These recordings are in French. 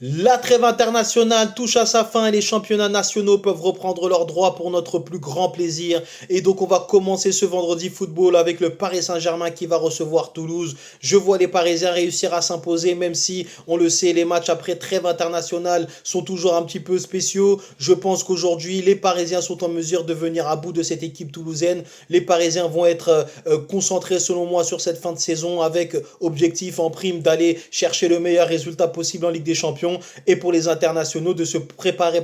La trêve internationale touche à sa fin et les championnats nationaux peuvent reprendre leurs droits pour notre plus grand plaisir. Et donc on va commencer ce vendredi football avec le Paris Saint-Germain qui va recevoir Toulouse. Je vois les Parisiens réussir à s'imposer, même si on le sait, les matchs après trêve internationale sont toujours un petit peu spéciaux. Je pense qu'aujourd'hui les Parisiens sont en mesure de venir à bout de cette équipe toulousaine. Les Parisiens vont être concentrés selon moi sur cette fin de saison avec objectif en prime d'aller chercher le meilleur résultat possible en Ligue des Champions et pour les internationaux de se préparer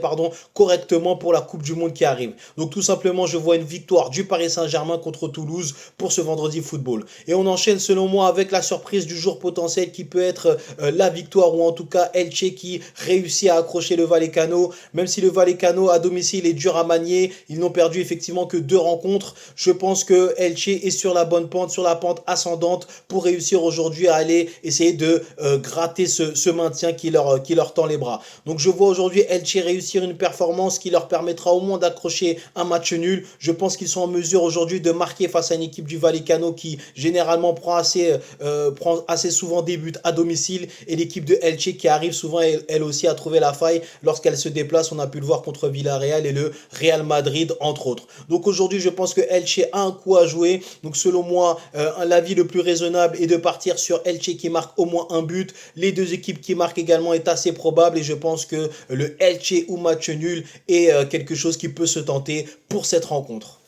correctement pour la Coupe du Monde qui arrive. Donc tout simplement, je vois une victoire du Paris Saint-Germain contre Toulouse pour ce vendredi football. Et on enchaîne selon moi avec la surprise du jour potentiel qui peut être la victoire ou en tout cas Elche qui réussit à accrocher le Vallecano. Même si le Vallecano à domicile est dur à manier, ils n'ont perdu effectivement que 2 rencontres. Je pense que Elche est sur la bonne pente, sur la pente ascendante pour réussir aujourd'hui à aller essayer de gratter ce maintien qui leur tend les bras. Donc je vois aujourd'hui Elche réussir une performance qui leur permettra au moins d'accrocher un match nul. Je pense qu'ils sont en mesure aujourd'hui de marquer face à une équipe du Vallecano qui généralement prend assez souvent des buts à domicile et l'équipe de Elche qui arrive souvent elle aussi à trouver la faille lorsqu'elle se déplace. On a pu le voir contre Villarreal et le Real Madrid entre autres. Donc aujourd'hui je pense que Elche a un coup à jouer. Donc selon moi l'avis le plus raisonnable est de partir sur Elche qui marque au moins un but. Les deux équipes qui marquent également est assez probable et je pense que le Elche ou match nul est quelque chose qui peut se tenter pour cette rencontre.